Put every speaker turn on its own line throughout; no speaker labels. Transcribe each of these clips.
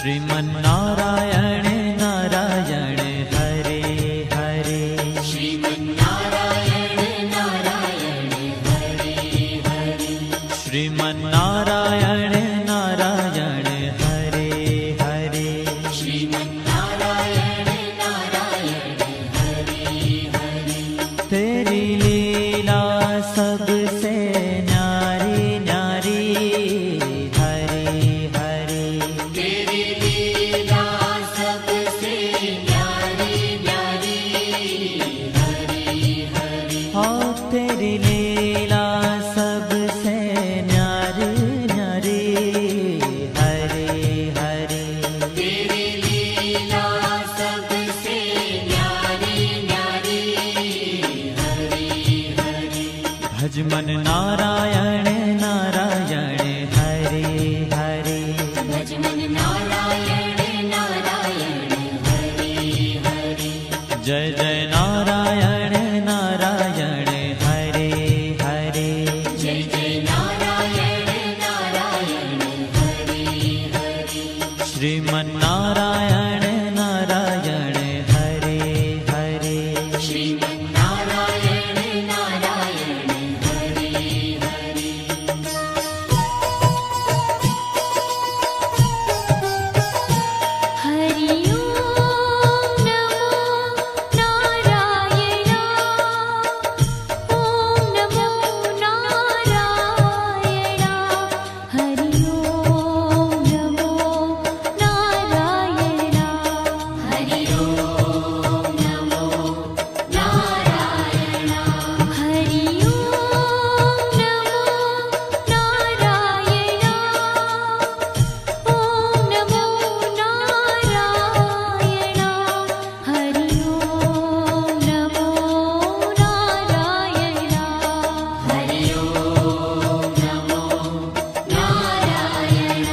श्रीमन्नारायण नारायण हरे हरे।
श्रीमन्नारायण नारायण हरे हरे।
श्रीमन्नारायण नारायण हरे हरे।
श्रीमन्नारायण नारायण हरे हरे।
तेरी लीला सबसे न्यारी न्यारी हरे हरे।
तेरी लीला सबसे न्यारी न्यारी हरे हरे।
हाँ तेरी लीला सबसे न्यारी न्यारी हरे हरे।
तेरी लीला सबसे न्यारी न्यारी हरे हरे।
भज मन नारायण नारायण हरे हरे।
भज मन नारायण नारायण हरे हरे।
जय जय नारायण नारायण हरे हरे।
जय जय नारायण नारायण हरे हरे।
श्रीमन्नारायण नारायण हरे हरे।
श्रीमन्नारायण नारायण हरे हरे। हरि ओम नमो नारायण। ओम नमो नारायण। हरि ओम नमो नारायण। हरि ओम नमो नारायण। हरि ओम नमो नारायण। ओम नमो नारायण। हरि ओम नमो नारायण। हरि ओम नमो नारायण।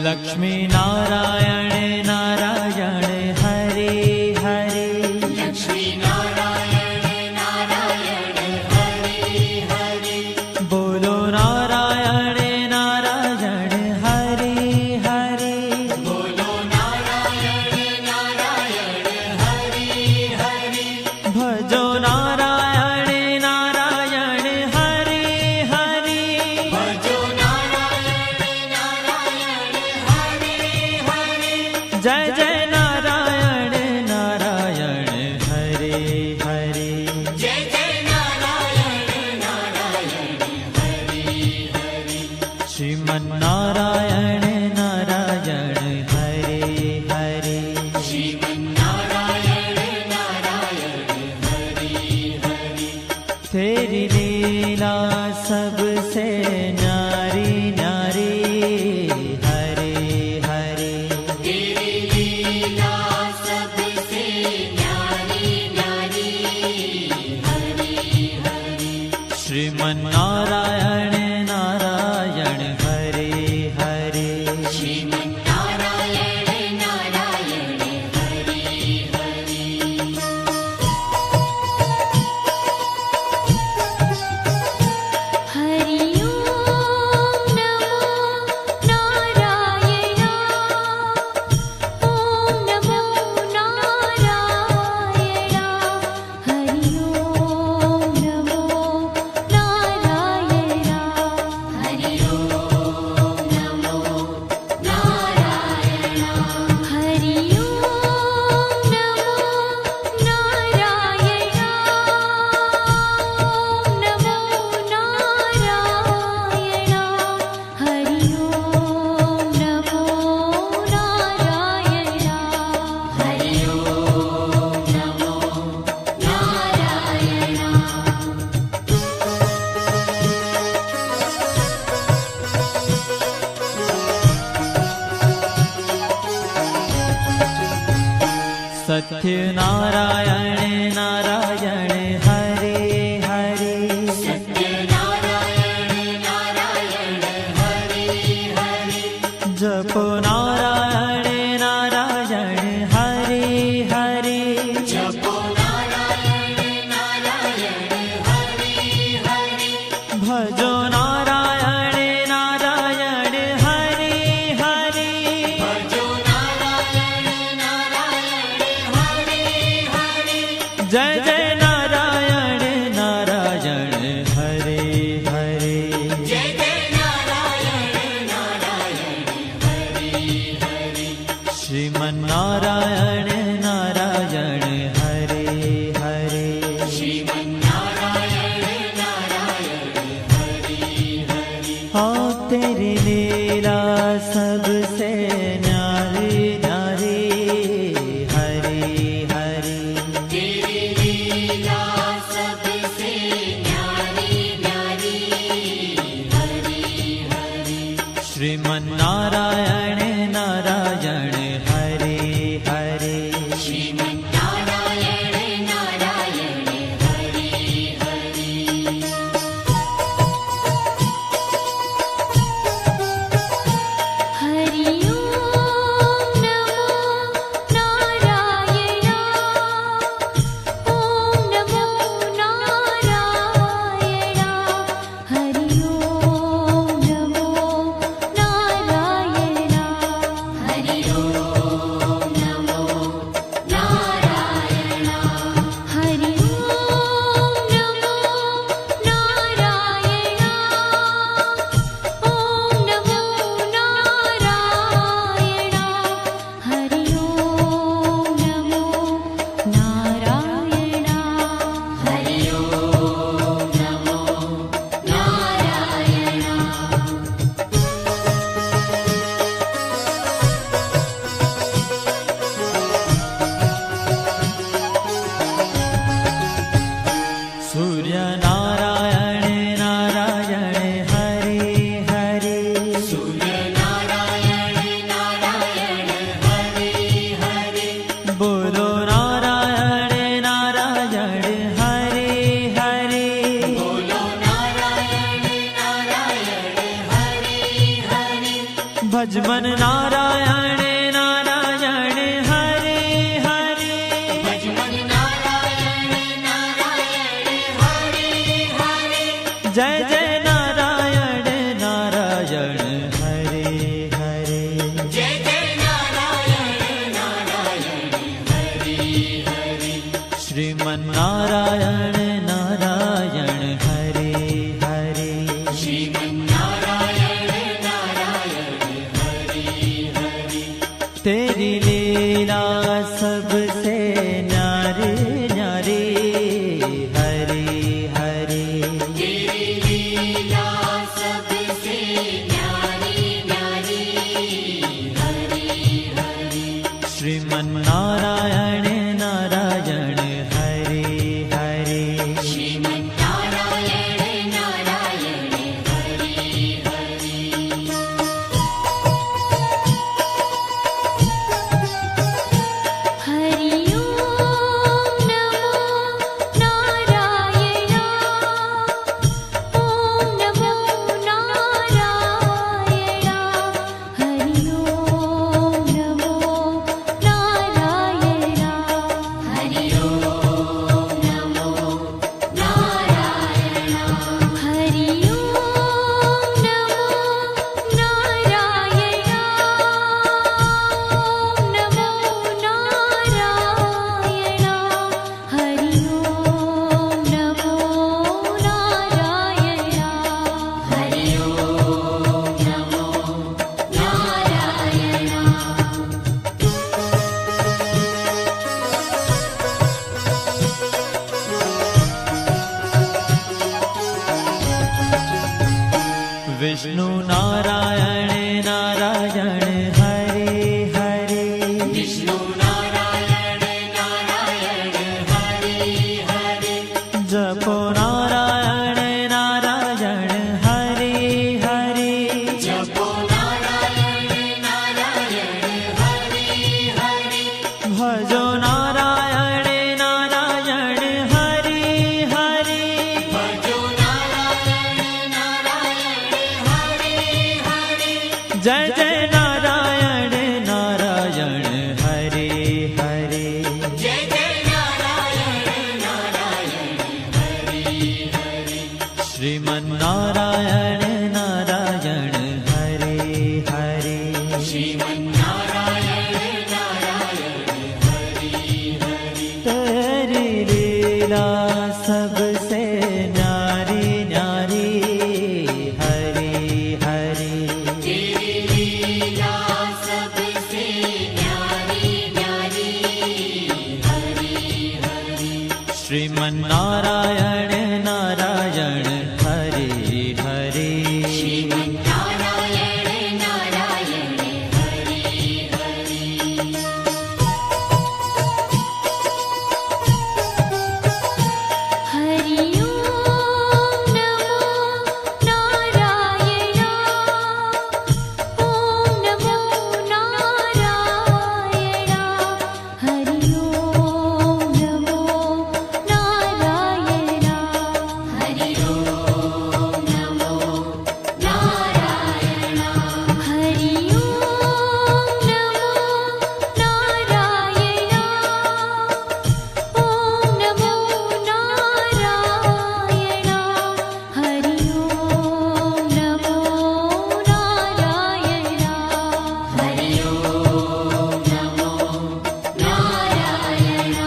लक्ष्मी नारायण नारायण हरे हरे।
लक्ष्मी नारायण नारायण हरे हरे।
बोलो नारायण नारायण हरे हरे।
बोलो नारायण नारायण हरे हरे।
भजो नारायण नारायण हरे हरे।
भजो नारायण नारायण हरे हरे।
जय जय नारायण नारायण हरे हरे।
जय जय नारायण नारायण हरे हरे।
श्रीमन्नारायण नारायण हरे हरे।
श्रीमन्नारायण नारायण हरे हरे।
तेरी लीला सबसे न्यारी न्यारी हरे हरे।
तेरी लीला सबसे न्यारी न्यारी हरे हरे।
श्रीमन्नारायण नारायण हरे हरे।
श्रीमन्नारायण नारायण हरे हरे। हरि ओम नमो नारायण। ओम नमो नारायण। हरि ओम नमो नारायण। हरि ओम नमो नारायण। हरि ओम नमो नारायण। ओम नमो नारायण। हरि ओम नमो नारायण। हरि ओम नमो नारायण।
सत्य नारायण नारायण हरे हरे।
सत्य नारायण
भजो नारायण नारायण हरि हरि
भजो नारायण नारायण हरि हरि
जय जय नारायण नारायण हरे हरे
जय जय नारायण नारायण हरि हरि
श्रीमन्नारायण नारायण हरे हरे
श्रीमन्नारायण नारायण हरि हरि
हाँ तेरी लीला सबसे न्यारी न्यारी हरे हरे
तेरी लीला सबसे न्यारी न्यारी हरि हरि
श्रीमन्नारायण नारायण हरे हरे
श्रीमन्नारायण नारायण हरि हरि हरि ओम नमो नारायण ओम नमो नारायण हरि ओम नमो नारायण हरि ओम नमो नारायण हरि ओम नमो नारायण ओम नमो नारायण हरि ओम नमो नारायण हरि ओम नमो नारायण
सूर्य नारायण नारायण हरे हरे
सूर्य नारायण नारायण हरि हरि
बोलो नारायण नारायण हरे हरे
बोलो नारायण नारायण हरि हरि
भजमन नारायण नारायण हरे हरे
भजमन नारायण नारायण हरि हरि
जय जय नारायण नारायण हरे हरे
जय जय नारायण नारायण हरि हरि
श्रीमन्नारायण नारायण हरे हरे
श्रीमन्नारायण नारायण हरि हरि
तेरी लीला सबसे न्यारी न्यारी हरे हरे
तेरी लीला सबसे न्यारी न्यारी हरि हरि
श्रीमन्नारायण नारायण हरे हरे
श्रीमन्नारायण नारायण हरि हरि हरि ओम नमो नारायण ओम नमो नारायण हरि ओम नमो नारायण हरि ओम नमो नारायण हरि ओम नमो नारायण ओम नमो नारायण हरि ओम नमो नारायण हरि ओम नमो नारायण
विष्णु नारायण नारायण हरे हरे
विष्णु नारायण नारायण हरि हरि
जपो नारायण नारायण हरे हरे
जपो नारायण नारायण हरि हरि
भजो नारायण नारायण हरे हरे
भजो नारायण नारायण हरि हरि
जय जय नारायण नारायण हरे हरे
जय जय नारायण नारायण हरि हरि
श्रीमन्नारायण नारायण हरे हरे
श्रीमन्नारायण नारायण हरि हरि
तेरी लीला सबसे न्यारी न्यारी हरे हरे
तेरी लीला सबसे न्यारी न्यारी हरि हरि
श्रीमन्नारायण नारायण हरे हरे
श्रीमन्नारायण नारायण हरि हरि
हरि ओम नमो नारायण ओम नमो नारायण हरि ओम नमो नारायण
हरि ओम नमो नारायण
हरि ओम नमो नारायण ओम नमो नारायण हरि ओम नमो नारायण
हरि ओम नमो नारायण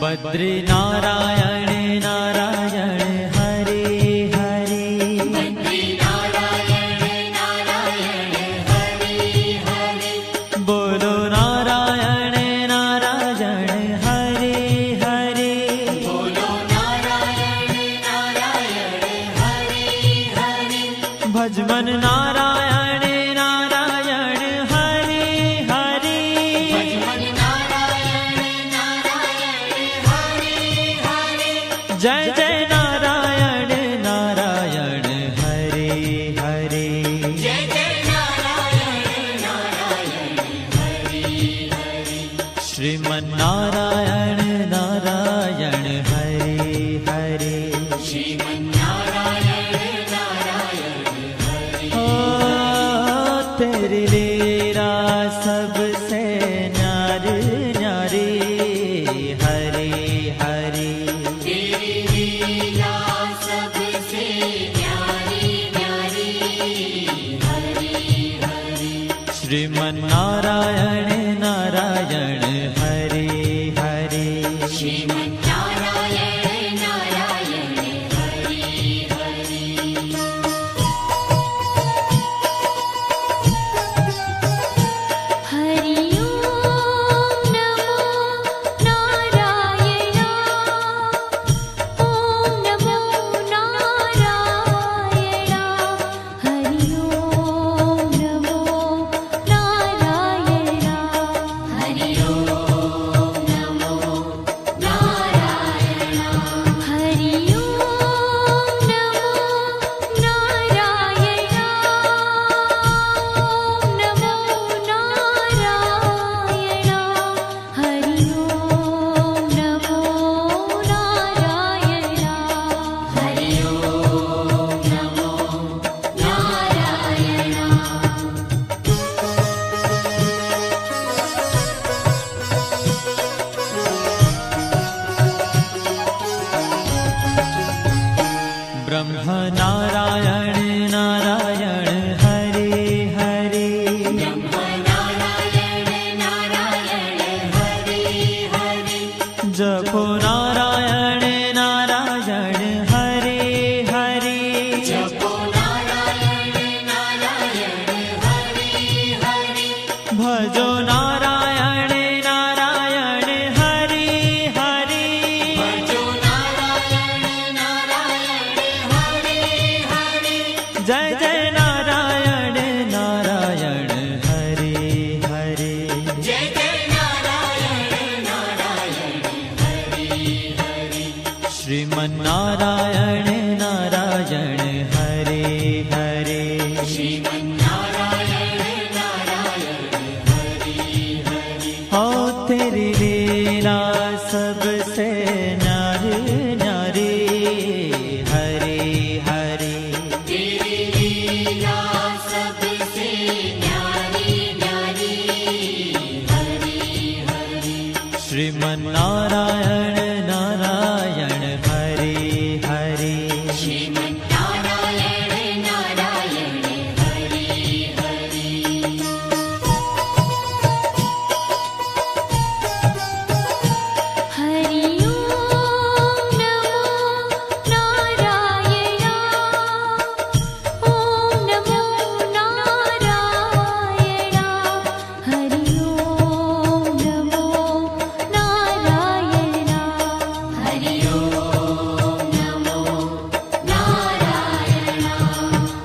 बद्री नारायण नारायण हरे हरे
बद्री नारायण नारायण हरि हरि
बोलो नारायण नारायण हरे हरे
बोलो नारायण नारायण हरि हरि
भजमन नारायण नारायण हरे हरे
भजमन नारायण नारायण हरि हरि
जय जय नारायण नारायण हरे हरे
जय जय नारायण नारायण हरि हरि
श्रीमन्नारायण नारायण हरे हरे
श्रीमन्नारायण नारायण हरि
ओ तेरी लीला सबसे न्यारी न्यारी हरे हरे
तेरी लीला सबसे न्यारी न्यारी हरि हरि
श्रीमन्नारायण नारायण हरे हरे
श्रीमन्नारायण नारायण हरि हरि
हरि ओम नमो नारायण ओम नमो नारायण हरि ओम नमो नारायण
हरि ओम नमो नारायण
हरि ओम नमो नारायण ओम नमो नारायण हरि ओम नमो नारायण
हरि ओम नमो नारायण
ब्रह्म नारायण नारायण हरे हरे
ब्रह्म नारायण नारायण हरि हरि
जपो नारायण नारायण हरे हरे
जपो नारायण नारायण हरि हरि
भजो नारायण नारायण हरे हरे
भजो नारायण नारायण हरि हरि
जय जय नारायण नारायण हरे हरे
जय जय नारायण नारायण हरि हरि
श्रीमन्नारायण नारायण हरे हरे
श्रीमन्नारायण नारायण हरि
श्रीमन्नारायण नारायण हरे हरे
श्रीमन्नारायण नारायण हरि हरि
हरि ओम नमो नारायण ओम नमो नारायण हरि ओम नमो नारायण
हरि ओम नमो नारायण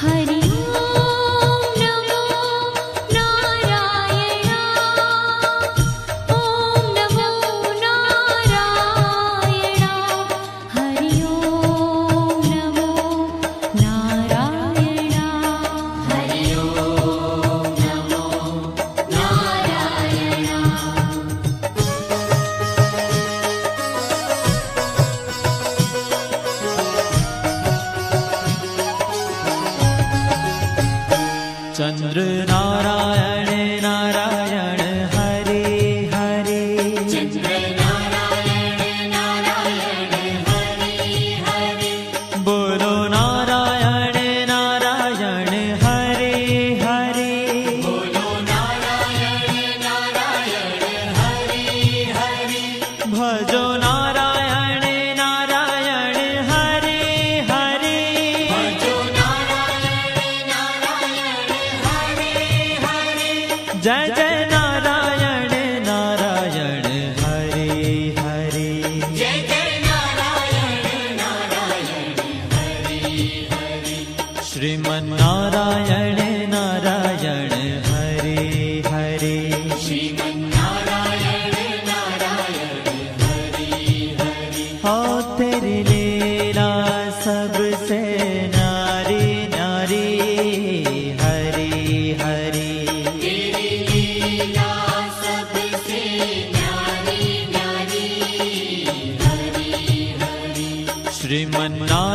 हरि ओम नमो नारायण ओम नमो नारायण हरि ओम नमो नारायण
हरि ओम नमो नारायण
चंद्र नारायण नारायण हरे हरे
चंद्र नारायण नारायण हरि हरि
बोलो नारायण नारायण हरे हरे
बोलो नारायण नारायण हरि हरि
भजो नारायण नारायण हरे हरे
भजो नारायण नारायण हरि हरि
जय जय नारायण नारायण हरे हरे
जय जय नारायण नारायण हरि हरि
श्रीमन्नारायण नारायण हरे हरे
श्रीमन्नारायण नारायण हरि हरि
हो तेरी लीला सबसे नारी नारी हरी हरी
तेरी लीला सबसे न्यारी न्यारी हरि हरि
श्रीमन्नारायण